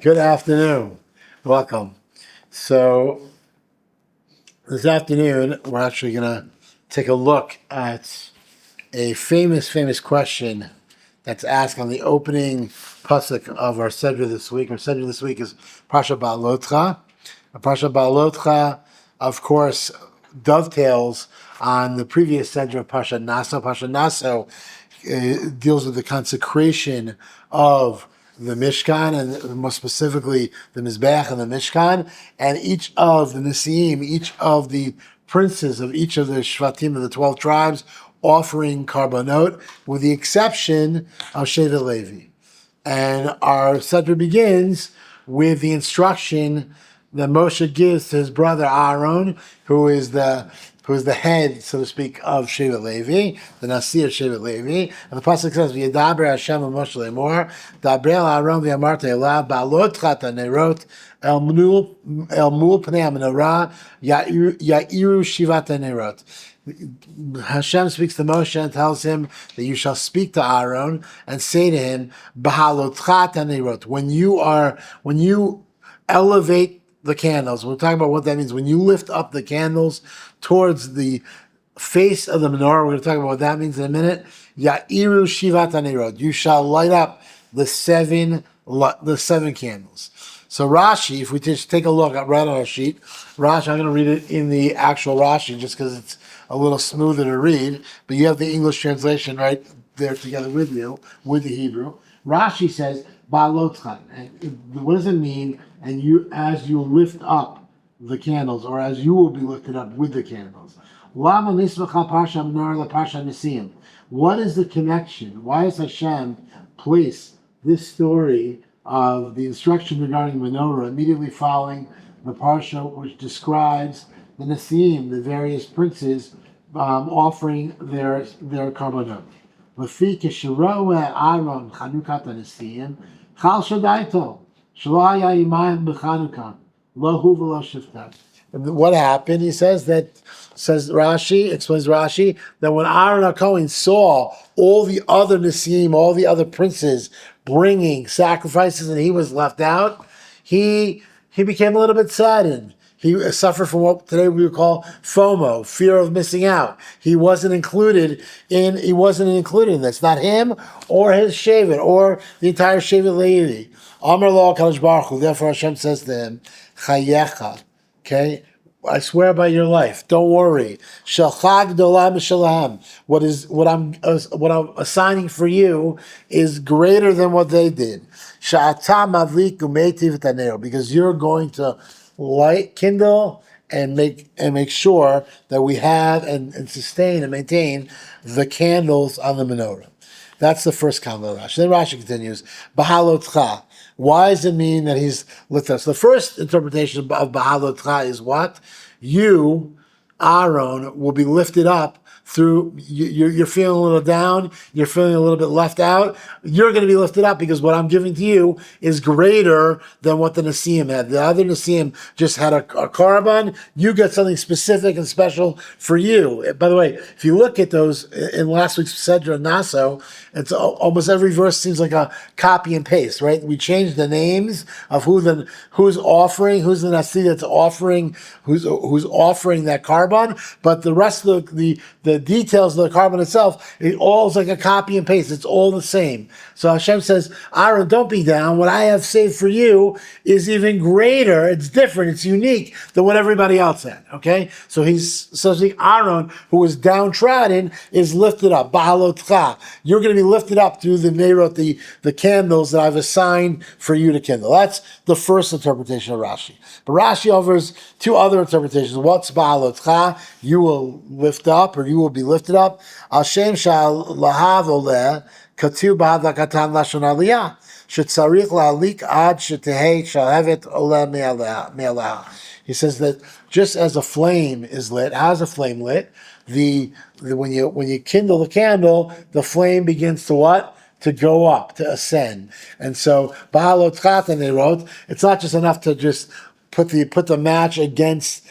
Good afternoon. Welcome. So this afternoon, we're actually going to take a look at a famous question that's asked on the opening pasuk of our Sedra this week. Our Sedra this week is Parsha Ba'alotcha. Parsha Ba'alotcha, of course, dovetails on the previous Sedra of Parsha Naso. Parsha Naso deals with the consecration of the Mishkan, and more specifically the Mizbeach and the Mishkan, and each of the Nesiim, each of the princes of each of the Shvatim of the 12 tribes, offering Karbanot, with the exception of Shevet Levi. And our Sedra begins with the instruction that Moshe gives to his brother Aaron, who is the head, so to speak, of Shevet Levi, the Nasi of Shevet Levi. And the pasuk says, "V'yedaber Hashem el Moshe lemor, daber el Aaron v'yamarta elav ba'alotcha hanerot el mul pnei hamenorah ya'iru shivat hanerot." Hashem speaks to Moshe and tells him that you shall speak to Aaron and say to him, "B'halotcha hanerot." When you elevate the candles. We're talking about what that means. When you lift up the candles towards the face of the menorah, we're going to talk about what that means in a minute. Ya'iru shivat hanerot. You shall light up the seven candles. So Rashi, if we just take a look right on our sheet, Rashi, I'm going to read it in the actual Rashi just because it's a little smoother to read, but you have the English translation right there together with you, with the Hebrew. Rashi says, Ba'alotcha. What does it mean? And as you lift up the candles, or as you will be lifted up with the candles. What is the connection? Why has Hashem placed this story of the instruction regarding menorah immediately following the parsha which describes the Nesiim, the various princes, offering their karbanot? Lefi kesheroeh Aaron chanukat haNesiim chal shadaito. What happened? He says explains Rashi, that when Aaron HaKohen saw all the other Nesiim, all the other princes bringing sacrifices and he was left out, he became a little bit saddened. He suffered from what today we would call FOMO, fear of missing out. He wasn't included in this. Not him or his Shevet or the entire Shevet Levi. Amar lo Kadosh Baruch Hu. Therefore Hashem says to him, Chayecha. Okay? I swear by your life. Don't worry. Shalcha gdolah mishalaham. What I'm assigning for you is greater than what they did. Sha'ata mavlik umeitiv tanero. Because you're going to kindle and make sure that we have and sustain and maintain the candles on the menorah. That's the first comment of Rashi. Then Rashi continues, B'halotcha. Why does it mean that he's lifted up? So the first interpretation of B'halotcha is what? You, Aaron, will be lifted up through, you're feeling a little down, you're feeling a little bit left out, you're going to be lifted up because what I'm giving to you is greater than what the Nesiim had. The other Nesiim just had a korban. You get something specific and special for you. By the way, if you look at those in last week's Sedra Naso, it's almost every verse seems like a copy and paste, right? We changed the names of who's offering, who's the Nasi that's offering, who's offering that korban, but the rest of the details of the korban itself, it all is like a copy and paste. It's all the same. So Hashem says, Aaron, don't be down. What I have saved for you is even greater. It's different. It's unique than what everybody else had. Okay? So Aaron, who was downtrodden, is lifted up. Ba'alotcha. You're going to be lifted up through the meirot, the candles that I've assigned for you to kindle. That's the first interpretation of Rashi. But Rashi offers two other interpretations. What's Ba'alotcha? You will lift up, or you will be lifted up. Hashem shall lahav oleh katu ba'adakatan lashon aliyah shetzarich la'alik ad shetehei shalhevet oleh me'aleha. He says that just as a flame is lit, how's a flame lit? When you kindle the candle, the flame begins to what? To go up, to ascend. And so, Ba'alotcha they wrote, it's not just enough to just put the match against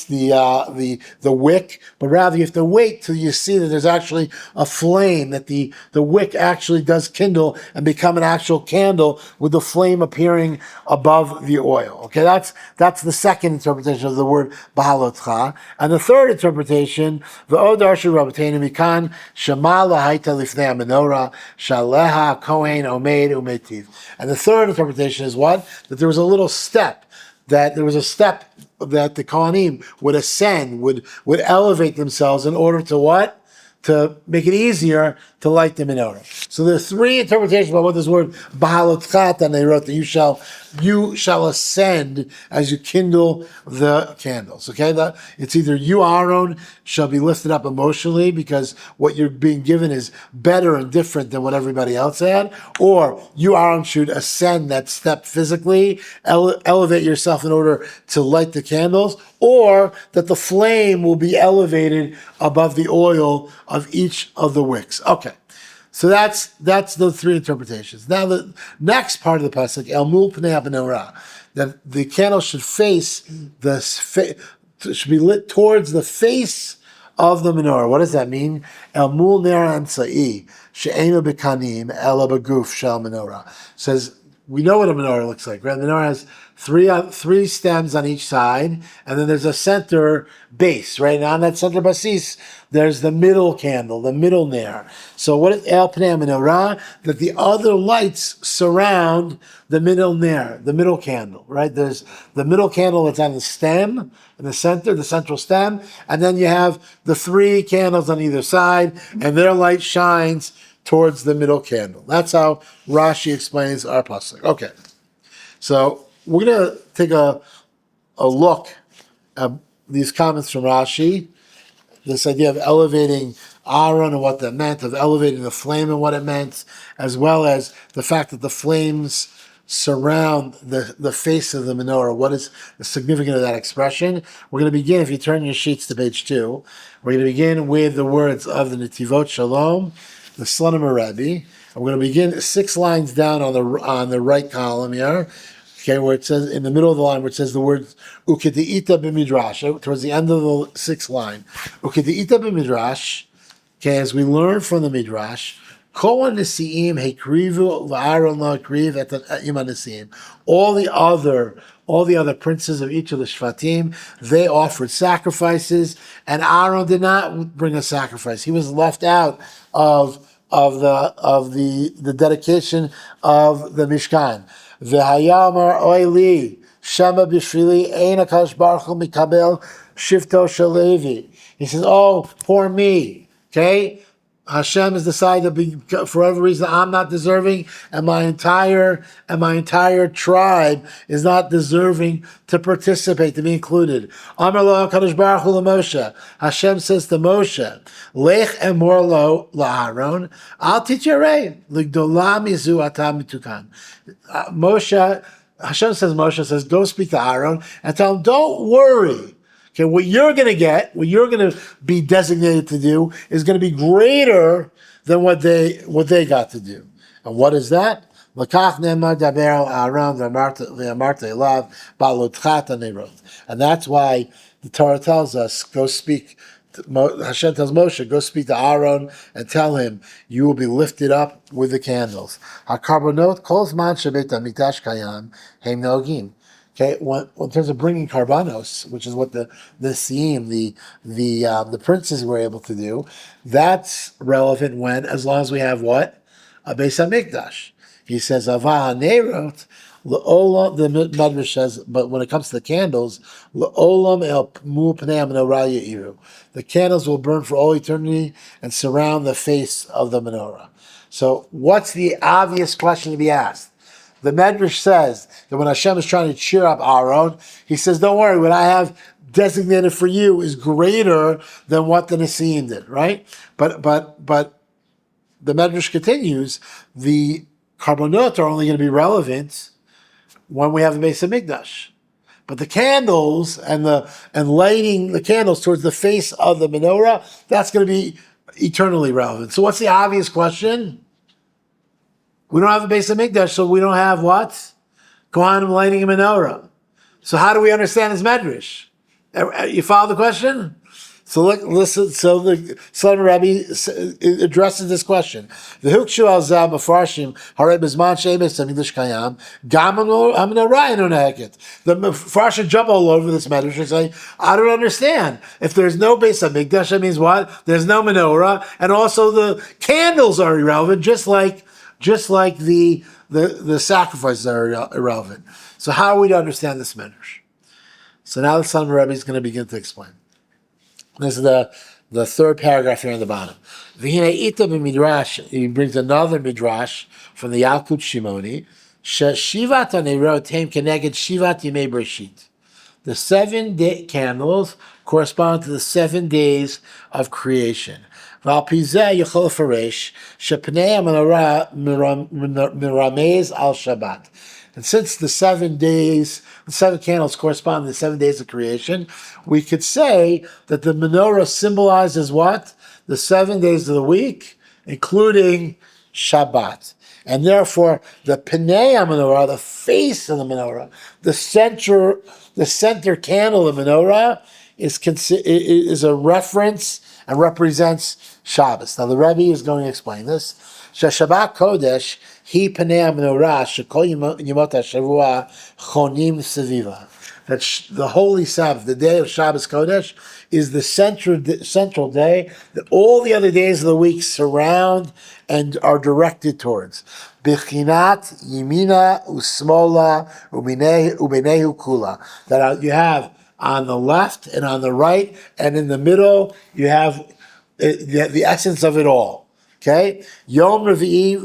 the wick, but rather you have to wait till you see that there's actually a flame, that the wick actually does kindle and become an actual candle with the flame appearing above the oil. Okay, that's the second interpretation of the word bahalotcha. And the third interpretation, the odarshu rabbeinu mikan shema lahaita lifnei menorah shaleha kohen omeid umetiv. And the third interpretation is what? That there was a little step, that there was a step that the Kohanim would ascend, would elevate themselves in order to what? To make it easier to light the menorah. So there are three interpretations about what this word bahalotchat, and they wrote that you shall ascend as you kindle the candles. Okay, that it's either you, Aaron, shall be lifted up emotionally because what you're being given is better and different than what everybody else had, or you, Aaron, should ascend that step physically, elevate yourself in order to light the candles, or that the flame will be elevated above the oil of each of the wicks. Okay, so that's the three interpretations. Now the next part of the pasuk, El Mul Pnei HaMenorah, that the candle should face should be lit towards the face of the menorah. What does that mean? El Mul Ner Ansai She'enu Bekanim Ela Beguf Shel Menorah says. We know what a menorah looks like, right? The menorah has three stems on each side, and then there's a center base, right? And on that center basis, there's the middle candle, the middle ner. So what is el pnei menorah? That the other lights surround the middle ner, the middle candle, right? There's the middle candle that's on the stem, in the center, the central stem, and then you have the three candles on either side, and their light shines towards the middle candle. That's how Rashi explains our pasuk. Okay, so we're going to take a look at these comments from Rashi, this idea of elevating Aaron and what that meant, of elevating the flame and what it meant, as well as the fact that the flames surround the face of the menorah. What is the significance of that expression? We're going to begin, if you turn your sheets to page 2, we're going to begin with the words of the Netivot Shalom, the Slonim Rabbi. And we're going to begin 6 lines down on the right column here, okay, where it says, in the middle of the line, where it says the words Ukedeita b'midrash, towards the end of the 6th line. Ukedeita b'midrash, okay, as we learn from the midrash, Kol nesiim hekrivu v'Aaron lo hekriv et ima nesiim. All the other princes of each of the shvatim, they offered sacrifices, and Aaron did not bring a sacrifice. He was left out of the dedication of the Mishkan. V'hayamar oili shema b'shvili ein hakadosh baruch hu mikabel shivto shel Levi. He says, "Oh, poor me." Okay. Hashem has decided for whatever reason I'm not deserving, and my entire tribe is not deserving to participate, to be included. Amar lo HaKadosh Baruch Hu Moshe. Hashem says to Moshe, Lech emor lo la'Aaron, al tityarei l'gdola mizu ata mitukan. Hashem says, go speak to Aaron and tell him, don't worry. Okay, what you're going to get, what you're going to be designated to do, is going to be greater than what they got to do. And what is that? And that's why the Torah tells us, go speak. Hashem tells Moshe, go speak to Aaron and tell him you will be lifted up with the candles. HaKarbonot kol zman shebeit hamikdash kayam heim noagim. Okay, in terms of bringing karbanos, which is what the princes were able to do, that's relevant as long as we have what? A Beis HaMikdash. He says, Avah HaNeirot, the Medrash says, but when it comes to the candles, L'olam el mu pnei menorah ye'iru. The candles will burn for all eternity and surround the face of the menorah. So what's the obvious question to be asked? The Medrash says that when Hashem is trying to cheer up Aaron, he says, don't worry, what I have designated for you is greater than what the Nesiim did, right? But the Medrash continues, the Karbonot are only going to be relevant when we have the Beis HaMikdash. But the candles and lighting the candles towards the face of the menorah, that's going to be eternally relevant. So what's the obvious question? We don't have a Beis HaMikdash, so we don't have what? Kohanim lighting a menorah. So how do we understand this medrash? You follow the question? So listen. So the Son Rabbi addresses this question. The Hukshu al Zab Mefarshim Harei Bezman Shemes Hamidrash Kayam Gam Hamenorah Eno Neheket. The Mefarshim jump all over this medrash and say, I don't understand. If there's no Beis Hamikdash, that means what? There's no menorah, and also the candles are irrelevant, just like the sacrifices are irrelevant. So how are we to understand this medrash? So now the Son Rabbi is going to begin to explain. This is the third paragraph here on the bottom. He brings another midrash from the Yalkut Shimoni. Shivat hanerot hem keneged shivat yimei breshit. The 7 candles correspond to the 7 days of creation. Val pizeh yechol faresh shepnei hamenorah miramez al Shabbat. And since the 7 candles correspond to the 7 days of creation, we could say that the menorah symbolizes what? The 7 days of the week, including Shabbat. And therefore, the Pnei menorah, the face of the menorah, the center candle of the menorah is a reference and represents Shabbos. Now the Rebbe is going to explain this. Shabbat Kodesh Hi Pnei menorah shekol yimot hashavua chonim seviva. That the holy Sabbath, the day of Shabbos Kodesh, is the central day that all the other days of the week surround and are directed towards. Bichinat yimina usmola ubenehu kula. That you have on the left and on the right and in the middle, you have the essence of it all. Okay, Yom Revi'i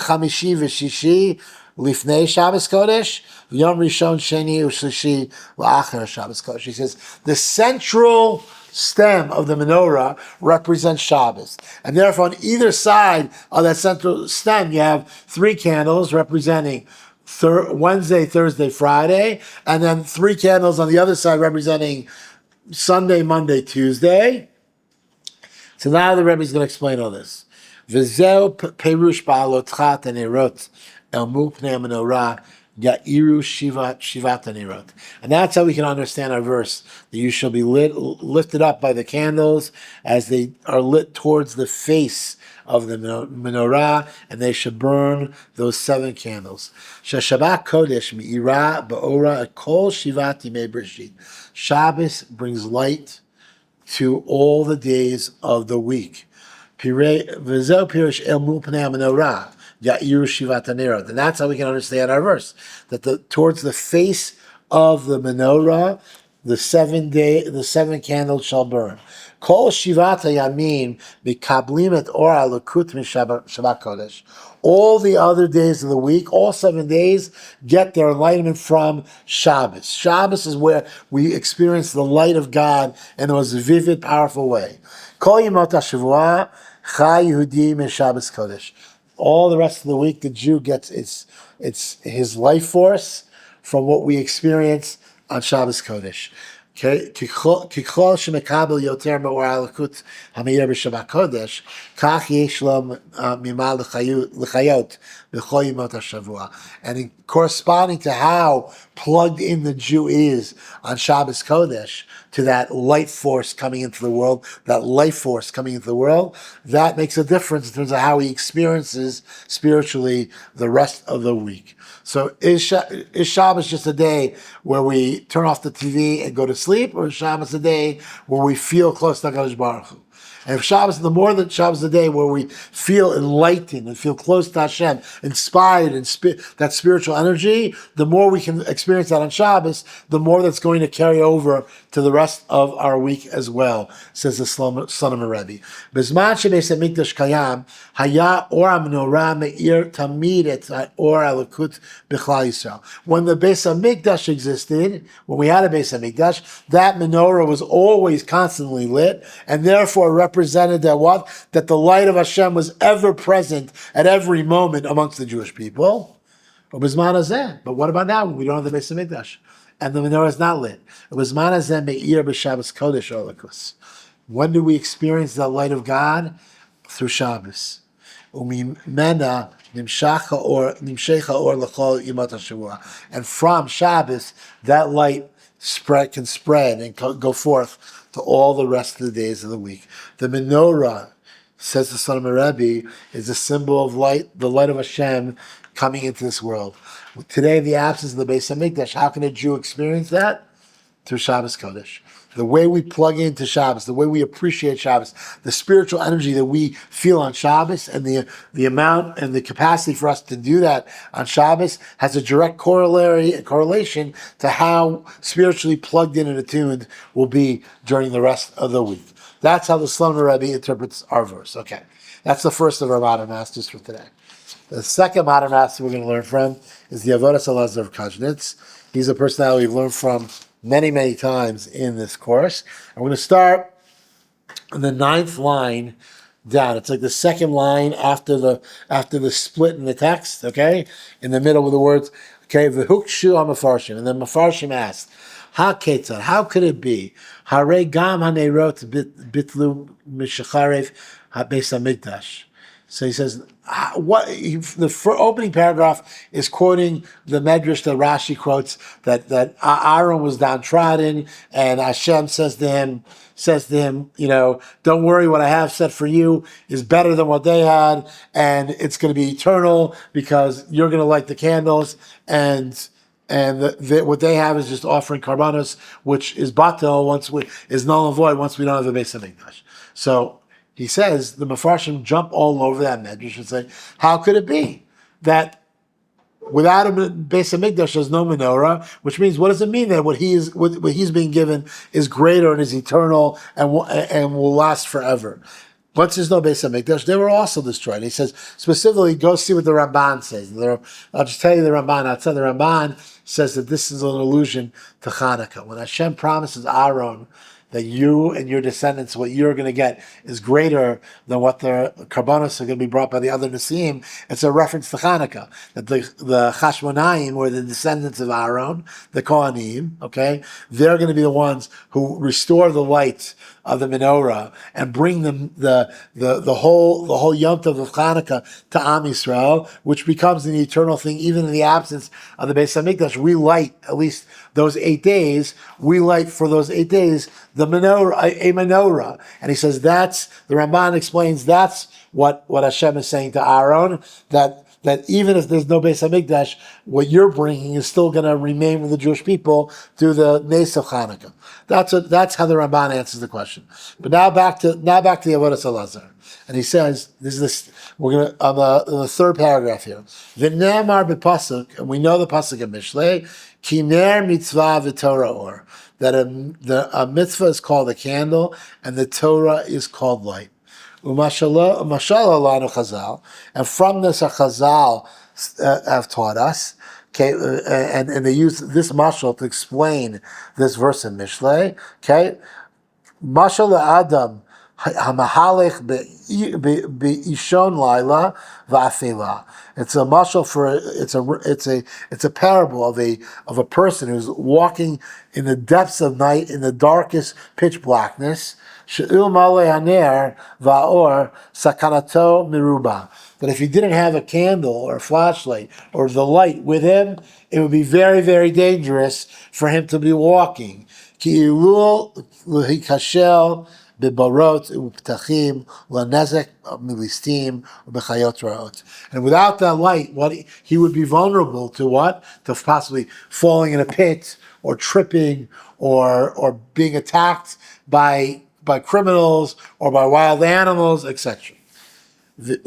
Chamishi v'Shishi Lifnei Shabbos Kodesh, Yom Rishon Sheni u'Shlishi La'achar Shabbos Kodesh. He says the central stem of the menorah represents Shabbos, and therefore on either side of that central stem you have 3 candles representing Wednesday, Thursday, Friday, and then 3 candles on the other side representing Sunday, Monday, Tuesday. So now the Rebbe is going to explain all this. V'zeu perush ba'alotcha tanerot el mu pnei menorah ya'iru shivat tanerot. And that's how we can understand our verse, that you shall be lifted up by the candles as they are lit towards the face of the menorah, and they should burn those 7 candles. Shabbat Kodesh mi'ira ba'ora kol shivat yimei breshit. Shabbos brings light to all the days of the week. And that's how we can understand our verse, that towards the face of the menorah, the 7 candles shall burn. Kol shivata yamin mikablim et ora lekut Shabbat Kodesh. All the other days of the week, all 7 days, get their enlightenment from Shabbos. Shabbos is where we experience the light of God in the most vivid, powerful way. Kol yimot hashavua Chai Yehudi Shabbos Kodesh. All the rest of the week, the Jew gets his life force from what we experience on Shabbos Kodesh. Okay, Kichol shemekabel yoter me'or alakut hameir b'Shabbat Kodesh, kach yesh lo mima l'chayot b'chol yimot hashavua. And corresponding to how plugged in the Jew is on Shabbos Kodesh to that light force coming into the world, that makes a difference in terms of how he experiences spiritually the rest of the week. So is Shabbos just a day where we turn off the TV and go to sleep, or is Shabbos a day where we feel close to HaKadosh Baruch Hu? And if Shabbos, the more that Shabbos is a day where we feel enlightened and feel close to Hashem, inspired and that spiritual energy, the more we can experience that on Shabbos, the more that's going to carry over to the rest of our week as well, says the Son of Rabbi. Bezman shebeis hamikdash kayam, haya or menorah me'ir tamid et or alakut b'chlal Yisrael. When the Beis Hamikdash existed, when we had a Beis Hamikdash, that menorah was always constantly lit, and therefore represented that the light of Hashem was ever present at every moment amongst the Jewish people. But what about now when we don't have the Beis Hamikdash and the menorah is not lit? When do we experience the light of God? Through Shabbos. Umimena Nimshecha or lechol yimot hashavua. And from Shabbos, that light can spread and go forth to all the rest of the days of the week. The menorah, says the son of Rabbi, is a symbol of light, the light of Hashem coming into this world. Today, the absence of the Beis Hamikdash, how can a Jew experience that? Through Shabbos Kodesh. The way we plug into Shabbos, the way we appreciate Shabbos, the spiritual energy that we feel on Shabbos, and the amount and the capacity for us to do that on Shabbos has a direct correlation to how spiritually plugged in and attuned we'll be during the rest of the week. That's how the Sloner Rebbe interprets our verse. Okay, that's the first of our modern masters for today. The second modern master we're going to learn from is the Avodas Elazar of Kajnitz. He's a personality we've learned from many, many times in this course. And we're going to start on the 9th line down. It's like the second line after the split in the text, okay? In the middle of the words, okay, v'hukshu ha-mefarshim. And then Mefarshim asked, ha-ketzad, how could it be? Hare gam ha-neirot bitlu mishacharev ha-beis hamikdash. So he says, the opening paragraph is quoting the Medrash that Rashi quotes that Aaron was downtrodden, and Hashem says to him, don't worry, what I have set for you is better than what they had, and it's going to be eternal because you're going to light the candles, and what they have is just offering karbanos, which is batel is null and void once we don't have a Beis Hamikdash. So he says the Mefarshim jump all over that medrash and say, how could it be that without a Beis Hamikdash there's no menorah? Which means, what does it mean that what he's being given is greater and is eternal and will last forever? Once there's no Beis Hamikdash, they were also destroyed. He says specifically, go see what the Ramban says. I'll just tell you the Ramban. Outside the Ramban says that this is an allusion to Hanukkah. When Hashem promises Aaron that you and your descendants, what you're going to get is greater than what the karbanos are going to be brought by the other Nesim. It's a reference to Hanukkah, that the Chashmonaim, or the descendants of Aaron, the Kohanim, okay, they're going to be the ones who restore the light of the menorah and bring them the whole Yom Tov of Hanukkah to OUisrael, which becomes an eternal thing, even in the absence of the Beis Hamikdash. We light at least those 8 days. We light for those 8 days the menorah, a menorah, and he says the Ramban explains that's what Hashem is saying to Aaron, that even if there's no Beis Hamikdash, what you're bringing is still going to remain with the Jewish people through the Nes of Hanukkah. That's how the Ramban answers the question. But now back to the Avodas Elazar, and he says we're going to on the third paragraph here. V'ne'amar b'pasuk, and we know the pasuk of Mishlei, ki ner mitzvah v'torah or, that a mitzvah is called a candle and the Torah is called light. Umashallah lanu Chazal, and from this a Chazal have taught us. Okay, and they use this mashal to explain this verse in Mishlei. Okay, mashal Adam hamahalech beishon laila va'afila. It's a mashal it's a parable of a person who's walking in the depths of night, in the darkest pitch blackness. She'il malei haner va'or sakanato miruba. That if he didn't have a candle or a flashlight or the light with him, it would be very, very dangerous for him to be walking. Ki ilul l'hikashel b'barot u'ptachim l'nezek milistim u'bechayot ra'ot. And without that light, he would be vulnerable to what? To possibly falling in a pit or tripping or being attacked by criminals or by wild animals, etc. And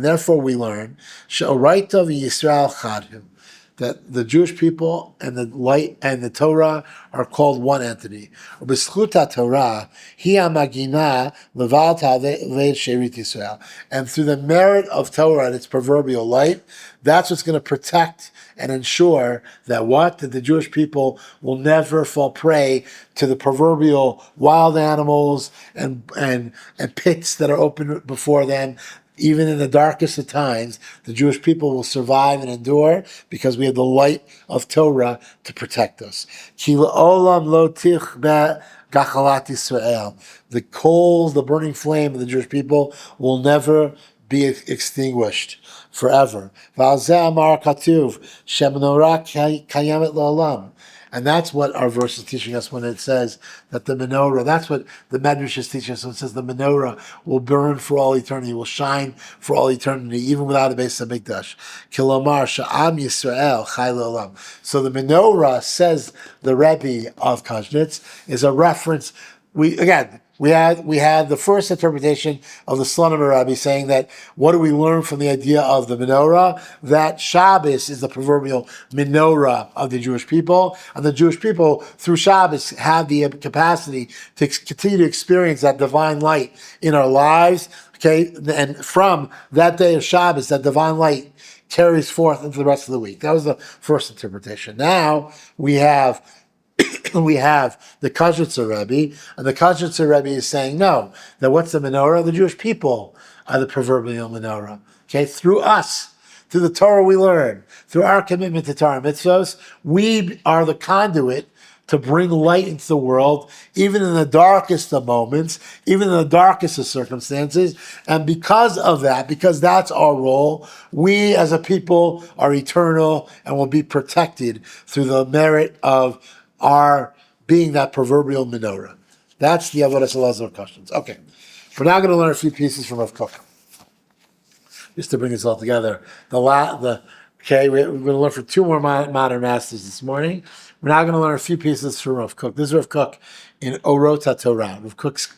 therefore we learn that the Jewish people and the light and the Torah are called one entity. And through the merit of Torah and its proverbial light, that's what's going to protect and ensure that the Jewish people will never fall prey to the proverbial wild animals and pits that are open before them. Even in the darkest of times, the Jewish people will survive and endure because we have the light of Torah to protect us. The coals, the burning flame of the Jewish people will never be extinguished forever. V'al zeh amar katuv, shemenorah kayemet la'olam. And that's what our verse is teaching us when it says that the menorah, that's what the Medrash is teaching us when it says the menorah will burn for all eternity, will shine for all eternity, even without a base of Mikdash. Kilomar sha'am Yisrael chai le'olam. So the menorah, says the Rabbi of Koznitz, is a reference. We had the first interpretation of the Slonim Rabbi saying that what do we learn from the idea of the menorah? That Shabbos is the proverbial menorah of the Jewish people, and the Jewish people through Shabbos have the capacity to continue to experience that divine light in our lives. Okay, and from that day of Shabbos, that divine light carries forth into the rest of the week. That was the first interpretation. Now we have the Koznitzer Rebbe, and the Koznitzer Rebbe is saying, no, that what's the menorah? The Jewish people are the proverbial menorah. Okay, through us, through the Torah we learn, through our commitment to Torah mitzvos, we are the conduit to bring light into the world, even in the darkest of moments, even in the darkest of circumstances. And because of that, because that's our role, we as a people are eternal and will be protected through the merit of our being that proverbial menorah. That's the Avodas Elazar questions. Okay, we're now going to learn a few pieces from Rav Kook, just to bring this all together. Okay, we're going to learn from two more modern masters this morning. We're now going to learn a few pieces from Rav Kook. This is Rav Kook in Orot HaTorah. Rav Kook's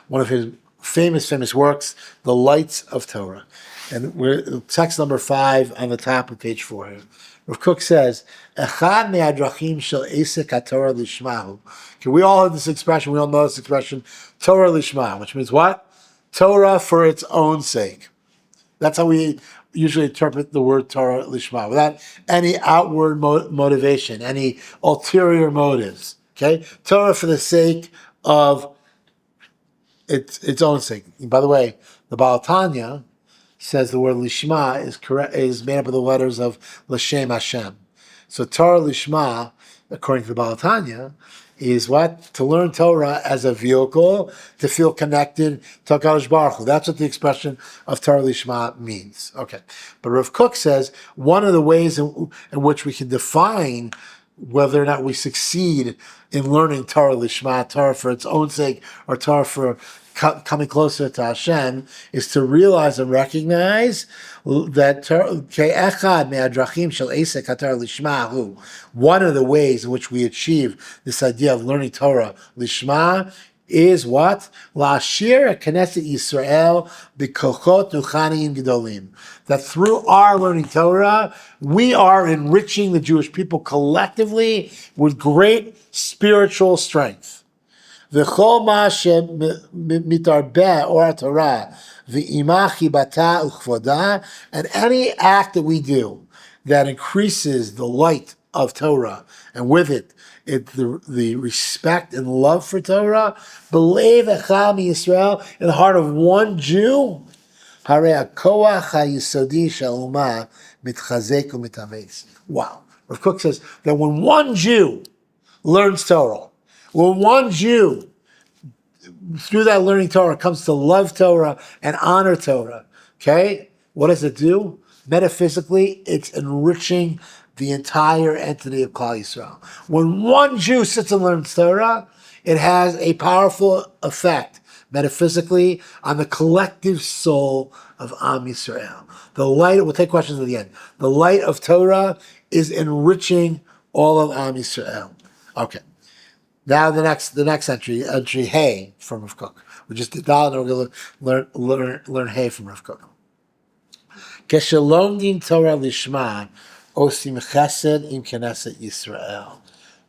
one of his famous works, The Lights of Torah. And we're text number 5 on the top of page 4 here. Rav Kook says, "Echad me'adrachim shel esek haTorah lishmahu." Okay, we all have this expression. We all know this expression, Torah lishma, which means what? Torah for its own sake. That's how we usually interpret the word Torah lishma, without any outward motivation, any ulterior motives. Okay, Torah for the sake of its own sake. And by the way, the Baal Tanya says the word lishma is made up of the letters of L'Shem Hashem. So Torah lishma, according to the Baal Tanya, is what? To learn Torah as a vehicle to feel connected to HaKadosh Baruch Hu. That's what the expression of Torah lishma means. Okay. But Rav Kook says one of the ways in which we can define whether or not we succeed in learning Torah lishma, Torah for its own sake, or Torah for coming closer to Hashem, is to realize and recognize that one of the ways in which we achieve this idea of learning Torah lishma is what? La'ashir Knesset Yisrael b'kochot ruchanim gedolim. That through our learning Torah, we are enriching the Jewish people collectively with great spiritual strength. V'chol ma shemitarbeh or Torah v'imah chibata u'chvoda, and any act that we do that increases the light of Torah, and with it the respect and love for Torah, believe echad Yisrael, in the heart of one Jew, harei hakoach hayisodi shel umah mitchazek u'mitameis. Wow. Rav Kook says that when one Jew learns Torah, when one Jew, through that learning Torah, comes to love Torah and honor Torah, okay, what does it do? Metaphysically, it's enriching the entire entity of Klal Yisrael. When one Jew sits and learns Torah, it has a powerful effect, metaphysically, on the collective soul of Am Yisrael. The light, we'll take questions at the end. The light of Torah is enriching all of Am Yisrael. Okay. Now the next entry Hey from Rav Kook. We just did Dal, and we're going to learn Hey from Rav Kook. Keshelomdim Torah lishma osim chesed im Knesset Yisrael.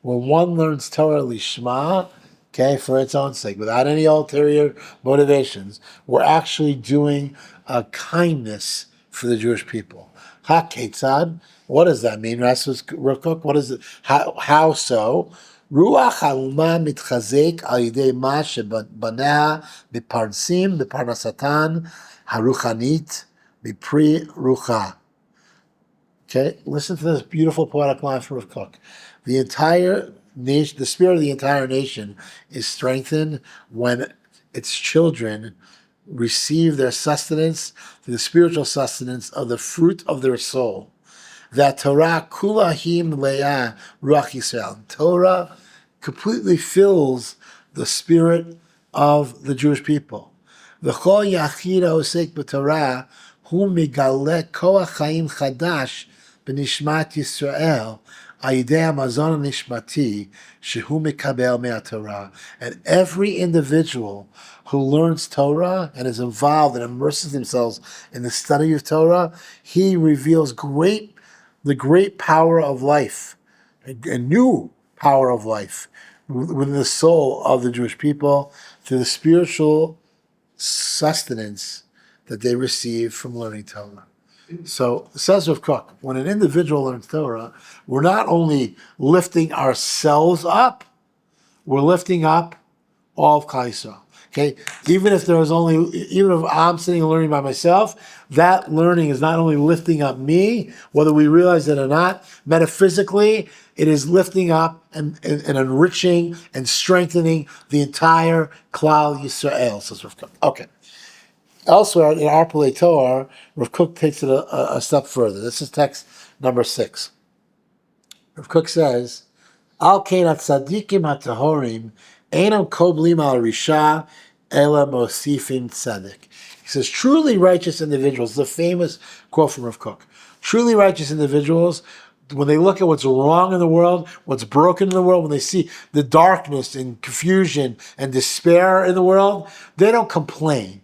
When one learns Torah lishma, okay, for its own sake, without any ulterior motivations, we're actually doing a kindness for the Jewish people. Ha ketzad. What does that mean? Rav Kook. What is it? How so? Ruach ha'umah mitchazek al yidei ma shebanea biparsim biparnasatan haruchanit bipri rucha. Okay, listen to this beautiful poetic line from Rav Kook. The entire nation, the spirit of the entire nation, is strengthened when its children receive their sustenance, the spiritual sustenance of the fruit of their soul. That Torah kulahim leah ruach Yisrael. Torah completely fills the spirit of the Jewish people. V'chol yachid osek b'Torah hu migale koach chaim chadash b'nishmat Yisrael ayidei hamazon nishmati shehu mikabel me'atorah. And every individual who learns Torah and is involved and immerses themselves in the study of Torah, he reveals the great power of life, a new power of life within the soul of the Jewish people through the spiritual sustenance that they receive from learning Torah. So, says Rav Kook, when an individual learns Torah, we're not only lifting ourselves up, we're lifting up all of Klal Yisrael. Okay, even if I'm sitting and learning by myself, that learning is not only lifting up me, whether we realize it or not. Metaphysically, it is lifting up and enriching and strengthening the entire Klal Yisrael. Says Rav Kook. Okay. Elsewhere in our Pulei Torah, Rav Kook takes it a step further. This is text number 6. Rav Kook says, Al kein tzadikim hatahorim einam koblim al risha ela mosifim tzadik. He says, truly righteous individuals, the famous quote from Rav Kook, truly righteous individuals, when they look at what's wrong in the world, what's broken in the world, when they see the darkness and confusion and despair in the world, they don't complain.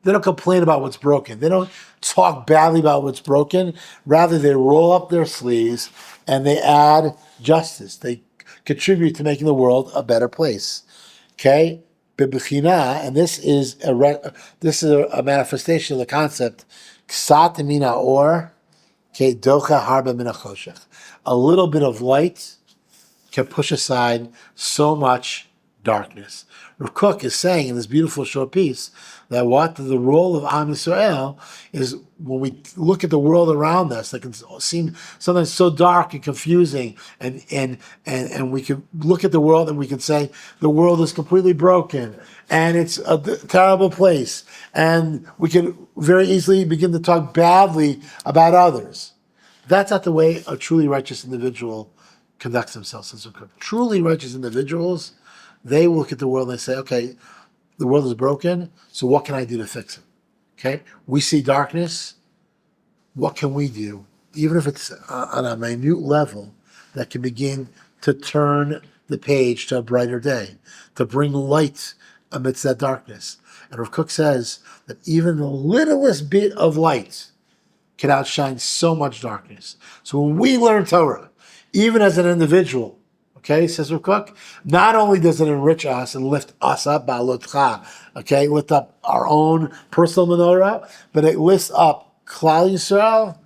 They don't complain about what's broken. They don't talk badly about what's broken. Rather, they roll up their sleeves and they add justice. They contribute to making the world a better place. Okay? Bibchina, and this is a manifestation of the concept, ksat mina or, okay, docha harba mina choshech. A little bit of light can push aside so much darkness. Rav Kook is saying in this beautiful short piece that the role of Am Yisrael is when we look at the world around us that can seem sometimes so dark and confusing, and we can look at the world and we can say the world is completely broken and it's a terrible place, and we can very easily begin to talk badly about others. That's not the way a truly righteous individual conducts themselves. Truly righteous individuals, they look at the world and they say, okay, the world is broken, so what can I do to fix it? Okay? We see darkness, what can we do? Even if it's on a minute level, that can begin to turn the page to a brighter day, to bring light amidst that darkness. And Rav Kook says that even the littlest bit of light can outshine so much darkness. So when we learn Torah, even as an individual, okay, says Rav Kook, not only does it enrich us and lift us up, ba'alotcha, okay, lift up our own personal menorah, but it lifts up Klal Yisrael,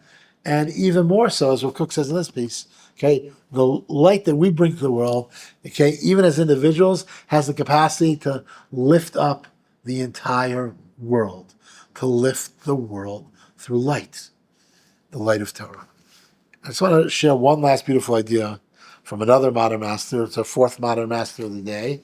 and even more so, as Rav Kook says in this piece, okay, the light that we bring to the world, okay, even as individuals, has the capacity to lift up the entire world, to lift the world through light, the light of Torah. I just want to share one last beautiful idea from another modern master. It's our fourth modern master of the day,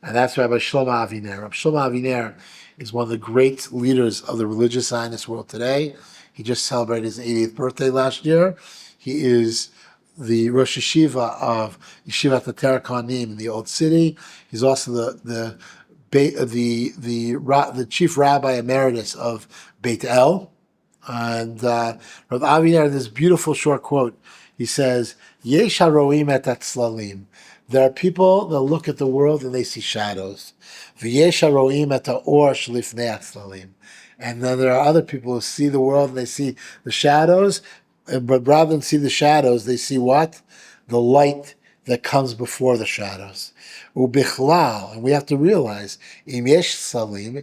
and that's Rabbi Shlomo Aviner. Rabbi Shlomo Aviner is one of the great leaders of the religious Zionist world today. He just celebrated his 80th birthday last year. He is the Rosh Yeshiva of Yeshivat TORAH Kohanim in the Old City. He's also the chief rabbi emeritus of Beit El. And Rav Aviner, this beautiful short quote, he says, Yesh haroim et hatzlalim. There are people that look at the world and they see shadows. V'yesh haroim et ha'or shlifnei hatzlalim. And then there are other people who see the world and they see the shadows, but rather than see the shadows, they see what? The light that comes before the shadows. Ubichlal, and we have to realize, im yesh salim,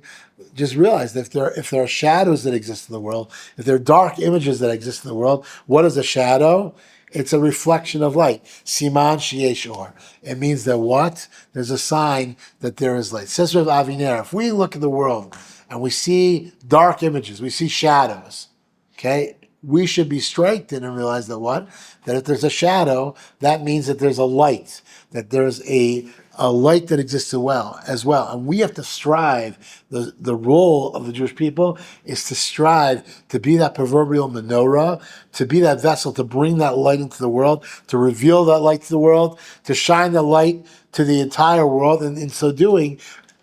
just realize that if there are shadows that exist in the world, if there are dark images that exist in the world, what is a shadow? It's a reflection of light. Siman sheyeh shor. It means that what? There's a sign that there is light. Says Rav Aviner, if we look at the world and we see dark images, we see shadows, okay? we should be strengthened and realize that what? That if there's a shadow, that means that there's a light, that there's a light that exists as well. And we have to strive. The role of the Jewish people is to strive to be that proverbial menorah, to be that vessel, to bring that light into the world, to reveal that light to the world, to shine the light to the entire world. And in so doing,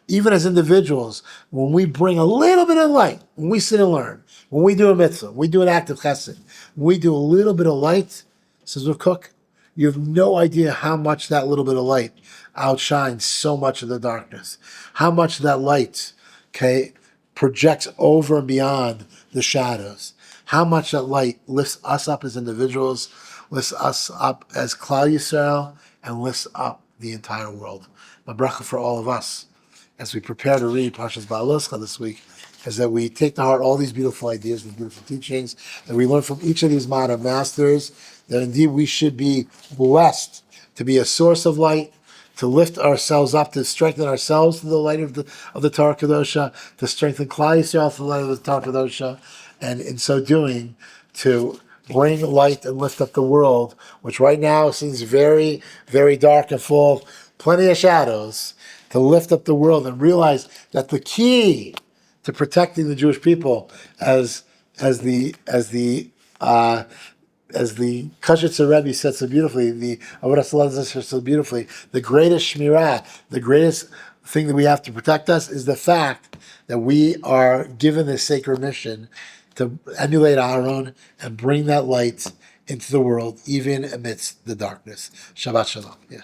even as individuals, when we bring a little bit of light, when we sit and learn, when we do a mitzvah, we do an act of chesed, when we do a little bit of light, says the cook, you have no idea how much that little bit of light outshines so much of the darkness. How much that light, okay, projects over and beyond the shadows. How much that light lifts us up as individuals, lifts us up as Klal Yisrael, and lifts up the entire world. My bracha for all of us, as we prepare to read Parshas Ba'aloscha this week, is that we take to heart all these beautiful ideas, these beautiful teachings, that we learn from each of these modern masters, that indeed we should be blessed to be a source of light, to lift ourselves up, to strengthen ourselves to the light of the Torah Kadosha, to strengthen Klal Yisrael to the light of the Torah Kadosha, and in so doing, to bring light and lift up the world, which right now seems very, very dark and full of plenty of shadows, to lift up the world and realize that the key to protecting the Jewish people, as the Kashitzer Rebbe said so beautifully, the Avodas Hashem said so beautifully, the greatest shmirah, the greatest thing that we have to protect us is the fact that we are given this sacred mission to emulate Aaron and bring that light into the world, even amidst the darkness. Shabbat Shalom. Yeah.